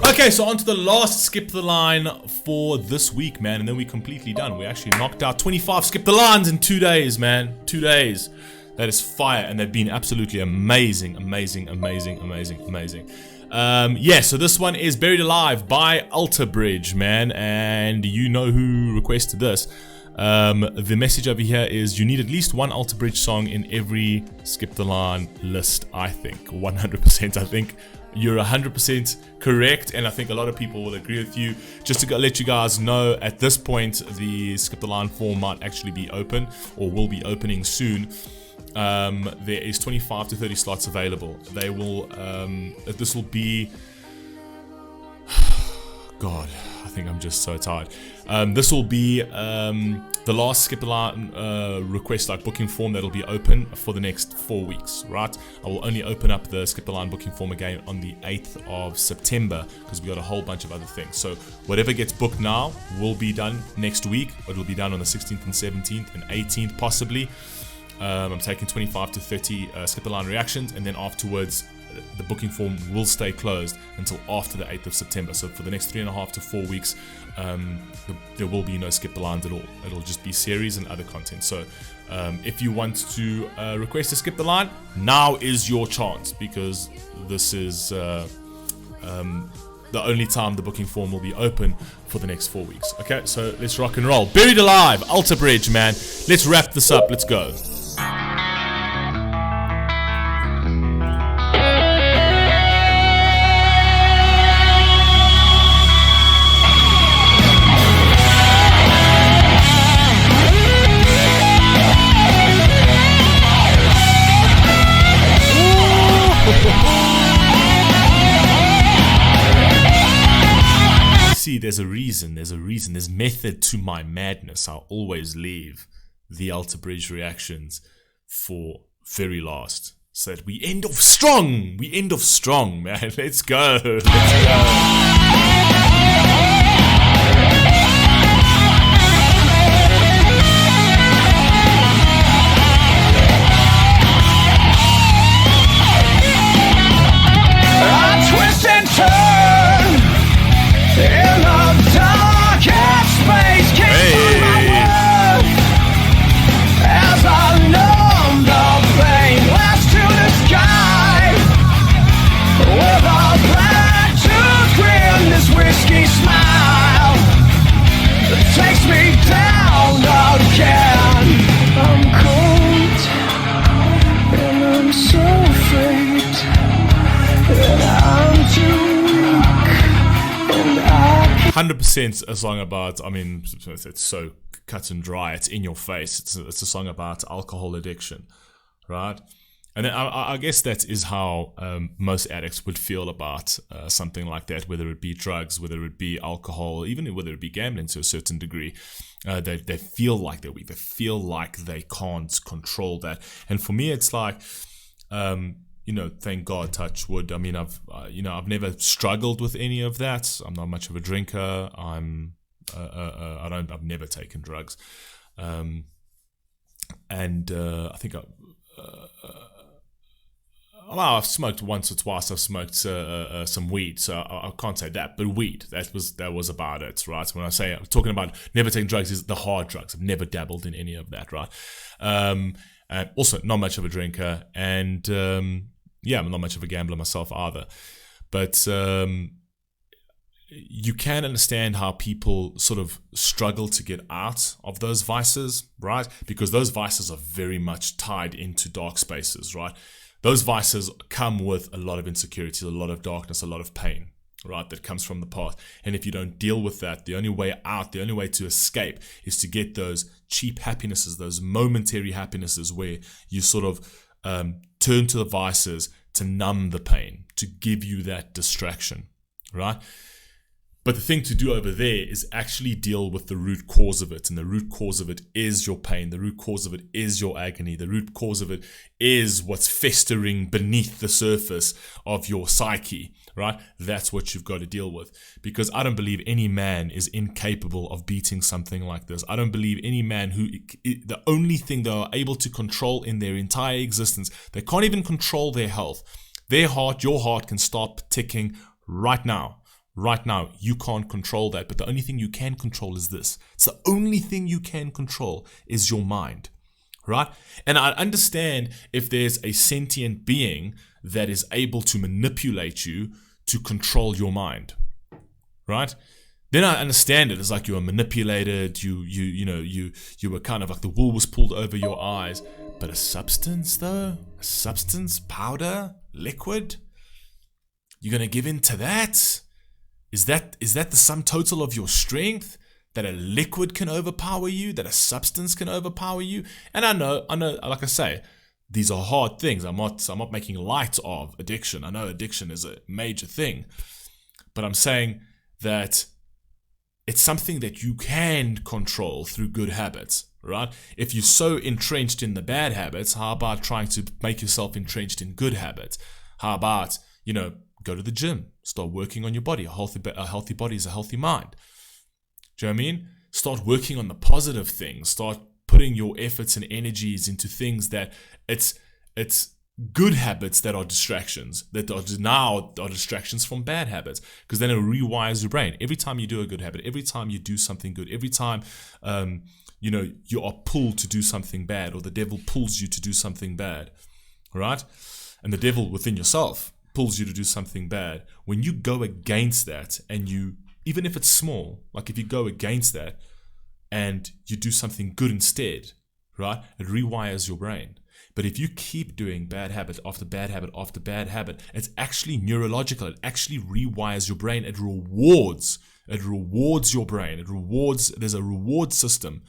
Okay, so on to the last skip the line for this week, man, and then we're completely done. We actually knocked out 25 skip the lines in 2 days, man. 2 days. That is fire, and they've been absolutely amazing. Yeah, so this one is Buried Alive by Alter Bridge, man, and you know who requested this. The message over here is you need at least one Alter Bridge song in every skip the line list, I think. 100%, I think. You're 100% correct, and I think a lot of people will agree with you. Just to let you guys know, at this point, the skip the line form might actually be open, or will be opening soon. There is 25 to 30 slots available. They will, this will be, God, I think I'm just so tired. This will be the last skip the line request, like booking form, that'll be open for the next 4 weeks, right? I will only open up the skip the line booking form again on the 8th of September because we got a whole bunch of other things. So whatever gets booked now will be done next week. It will be done on the 16th and 17th and 18th possibly. I'm taking 25 to 30 skip the line reactions, and then afterwards the booking form will stay closed until after the 8th of September. So for the next 3.5 to 4 weeks, there will be no skip the lines at all. It'll just be series and other content. So if you want to request a skip the line, now is your chance, because this is the only time the booking form will be open for the next 4 weeks. Okay, so let's rock and roll. Buried Alive, Alter Bridge, man. Let's wrap this up. Let's go. See, there's a reason, there's method to my madness. I'll always leave the Alter Bridge reactions for very last, so that we end off strong, man. Let's go. I twist and turn in the darkest space. Can't find my worth as I numb the pain. Glass to the sky with a black tooth grin. This whiskey smile takes me down again. I'm cold and I'm so afraid, and I'm too weak, and I 100% a song about, I mean, it's so cut and dry, it's in your face. It's a song about alcohol addiction, right? And then I guess that is how most addicts would feel about something like that, whether it be drugs, whether it be alcohol, even whether it be gambling to a certain degree. They feel like they're weak. They feel like they can't control that. And for me, it's like, thank God, touch wood. I mean, I've never struggled with any of that. I'm not much of a drinker. I've never taken drugs. I think I've smoked once or twice. I've smoked some weed, so I can't say that. But weed, that was about it, right? When I'm talking about never taking drugs, is the hard drugs. I've never dabbled in any of that, right? Also, not much of a drinker, and I'm not much of a gambler myself either. But you can understand how people sort of struggle to get out of those vices, right? Because those vices are very much tied into dark spaces, right? Those vices come with a lot of insecurity, a lot of darkness, a lot of pain, right? That comes from the past. And if you don't deal with that, the only way out, the only way to escape is to get those cheap happinesses, those momentary happinesses where you sort of turn to the vices to numb the pain, to give you that distraction, right? But the thing to do over there is actually deal with the root cause of it. And the root cause of it is your pain. The root cause of it is your agony. The root cause of it is what's festering beneath the surface of your psyche, right? That's what you've got to deal with. Because I don't believe any man is incapable of beating something like this. I don't believe any man who, the only thing they are able to control in their entire existence, they can't even control their health. Their heart, your heart can stop ticking right now. Right now, you can't control that, but the only thing you can control is this. It's the only thing you can control is your mind, right? And I understand if there's a sentient being that is able to manipulate you to control your mind, right? Then I understand it. It's like you were manipulated, you were kind of like the wool was pulled over your eyes. But a substance though? A substance, powder, liquid? You're gonna give in to that? Is that the sum total of your strength? That a liquid can overpower you? That a substance can overpower you? And I know, like I say, these are hard things. I'm not making light of addiction. I know addiction is a major thing. But I'm saying that it's something that you can control through good habits, right? If you're so entrenched in the bad habits, how about trying to make yourself entrenched in good habits? How about, go to the gym, start working on your body. A healthy body is a healthy mind. Do you know what I mean? Start working on the positive things. Start putting your efforts and energies into things that it's good habits that are distractions, that are now distractions from bad habits, because then it rewires your brain. Every time you do a good habit, every time you do something good, every time you are pulled to do something bad, or the devil pulls you to do something bad, right? And the devil within yourself pulls you to do something bad. When you go against that, and even if it's small, like if you go against that and you do something good instead, right? It rewires your brain. But if you keep doing bad habit after bad habit after bad habit, it's actually neurological. It actually rewires your brain. It rewards your brain. There's a reward system,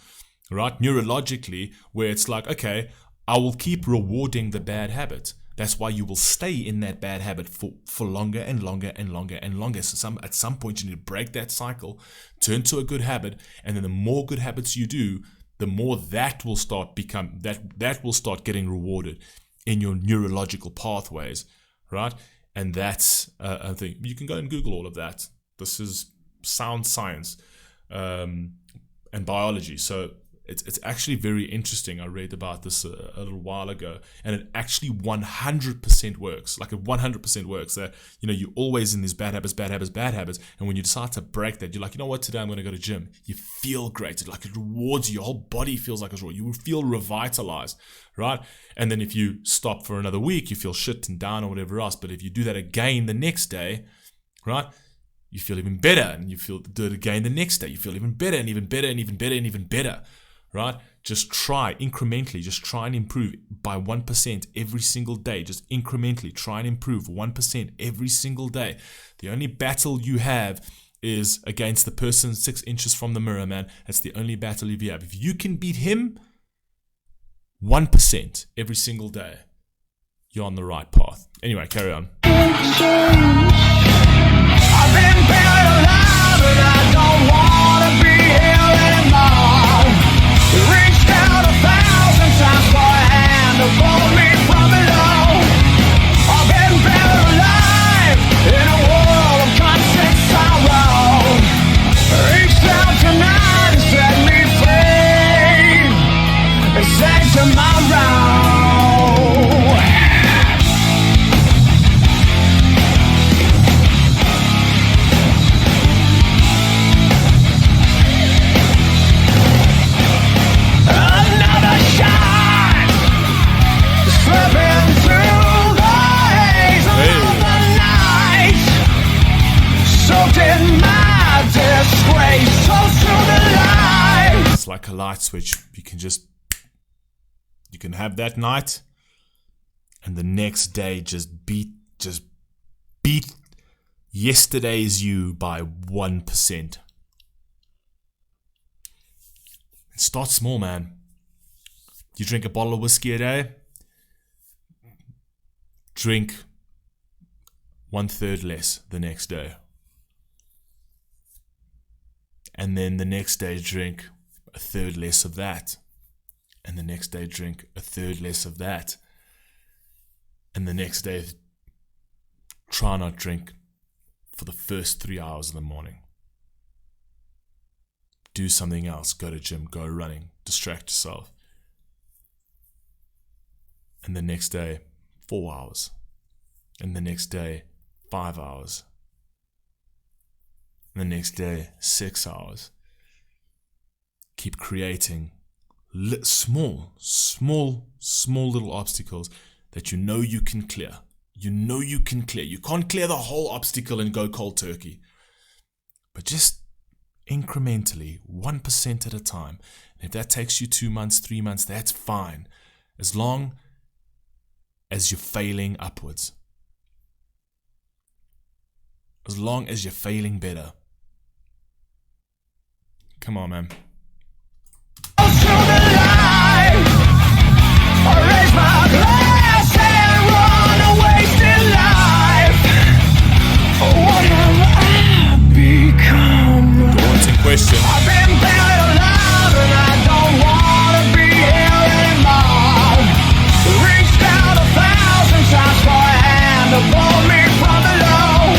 right? Neurologically, where it's like, okay, I will keep rewarding the bad habit. That's why you will stay in that bad habit for longer and longer and longer and longer. So at some point you need to break that cycle, turn to a good habit, and then the more good habits you do, the more that will start getting rewarded in your neurological pathways, right? And that's a thing. You can go and Google all of that. This is sound science and biology. So it's actually very interesting. I read about this a little while ago, and it actually 100% works. Like it 100% works. That you're always in these bad habits, and when you decide to break that, you're like, you know what? Today I'm going to go to gym. You feel great. It rewards you. Your whole body feels like it's raw. You feel revitalized, right? And then if you stop for another week, you feel shit and down or whatever else. But if you do that again the next day, right? You feel even better, and do it again the next day. You feel even better and even better and even better and even better. Right? Just try incrementally, just try and improve by 1% every single day. Just incrementally try and improve 1% every single day. The only battle you have is against the person 6 inches from the mirror, man. That's the only battle you have. If you can beat him 1% every single day, you're on the right path. Anyway, carry on. I've been buried alive, and I don't wanna be here anymore. Reached out 1,000 times for a hand to pull me from below. I've been buried alive in a world of constant sorrow. Reached out tonight and set me free, and say tomorrow. It's like a light switch. You can have that night, and the next day just beat yesterday's you by 1%. Start small, man. You drink a bottle of whiskey a day, drink 1/3 less the next day. And then the next day drink 1/3 less of that. And the next day drink 1/3 less of that. And the next day try not drink for the first 3 hours of the morning. Do something else. Go to gym, go running, distract yourself. And the next day 4 hours. And the next day 5 hours. The next day, 6 hours. Keep creating small little obstacles that you know you can clear. You know you can clear. You can't clear the whole obstacle and go cold turkey. But just incrementally, 1% at a time. And if that takes you 2 months, 3 months, that's fine. As long as you're failing upwards. As long as you're failing better. Come on, man. Question. I've been buried alive and I don't wanna be here anymore. Reached out 1,000 times for a hand to pull me from below.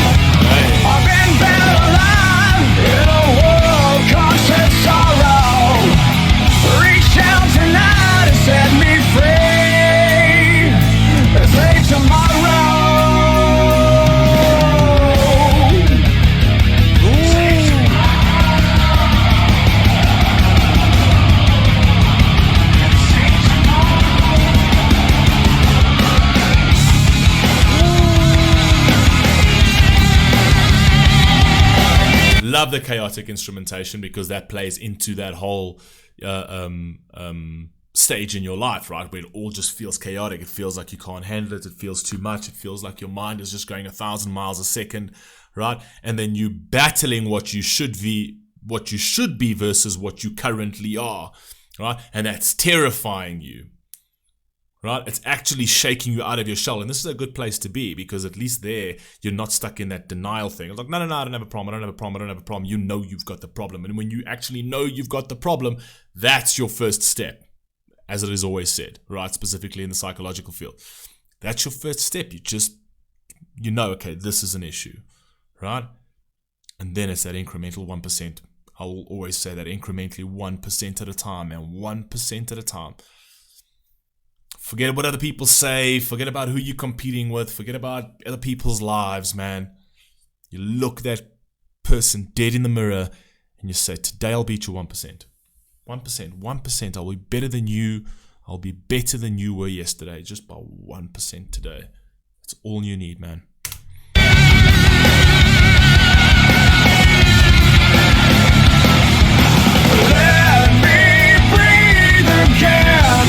I've been buried alive in a world constant sorrow. Reach out tonight and set me free. Say tomorrow. Love the chaotic instrumentation because that plays into that whole stage in your life, right? Where it all just feels chaotic. It feels like you can't handle it. It feels too much. It feels like your mind is just going 1,000 miles a second, right? And then you battling what you should be versus what you currently are, right? And that's terrifying you. Right? It's actually shaking you out of your shell. And this is a good place to be because at least there, you're not stuck in that denial thing. It's like, no, I don't have a problem. I don't have a problem. I don't have a problem. You know you've got the problem. And when you actually know you've got the problem, that's your first step, as it is always said, right? Specifically in the psychological field. That's your first step. You know, okay, this is an issue, right? And then it's that incremental 1%. I will always say that incrementally 1% at a time, and 1% at a time. Forget what other people say. Forget about who you're competing with. Forget about other people's lives, man. You look that person dead in the mirror and you say, today I'll beat you 1%. 1%. I'll be better than you. I'll be better than you were yesterday. Just by 1% today. That's all you need, man. Let me breathe again.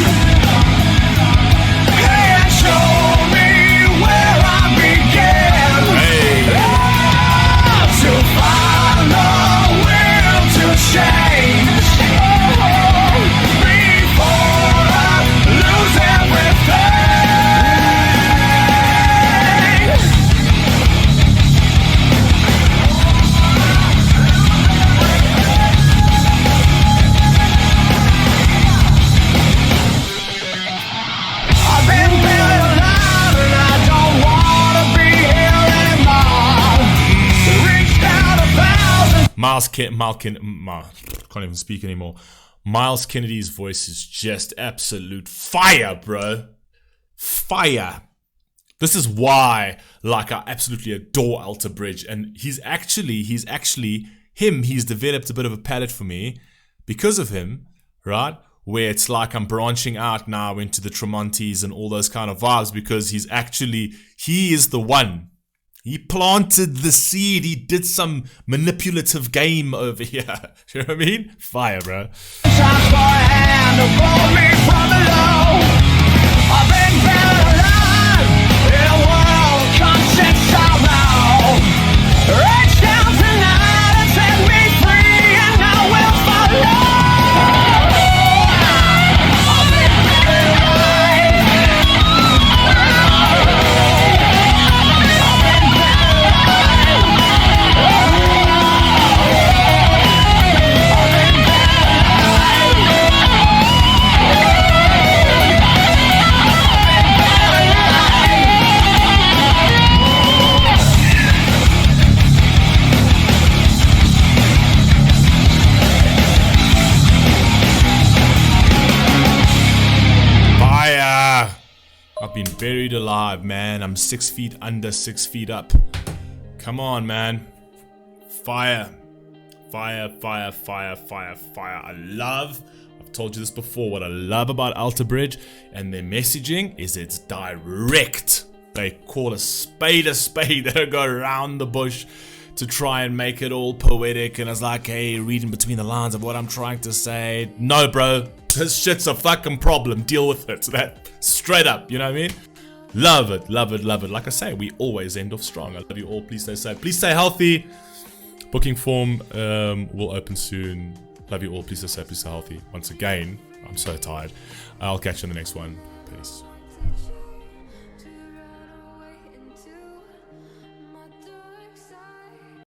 Can't even speak anymore. Miles Kennedy's voice is just absolute fire, bro. Fire. This is why, like, I absolutely adore Alter Bridge, and he's developed a bit of a palette for me because of him, right? Where it's like I'm branching out now into the Tremontis and all those kind of vibes because he is the one. He planted the seed. He did some manipulative game over here. You know what I mean? Fire, bro. Time for a hand to pull me from below. I've been buried alive in a world of constant sorrow. Reach down tonight and set me free, and I will follow. I've been buried alive. I've been buried alive, man. I'm 6 feet under, 6 feet up. Come on, man. Fire. Fire, fire, fire, fire, fire. I've told you this before, what I love about Alter Bridge and their messaging is it's direct. They call a spade. They don't go around the bush to try and make it all poetic and it's like, hey, reading between the lines of what I'm trying to say. No, bro, this shit's a fucking problem. Deal with it. That straight up, you know what I mean? Love it, love it, love it. Like I say, we always end off strong. I love you all. Please stay safe. Please stay healthy. Booking form will open soon. Love you all. Please stay safe. Please stay healthy. Once again, I'm so tired. I'll catch you in the next one. Peace.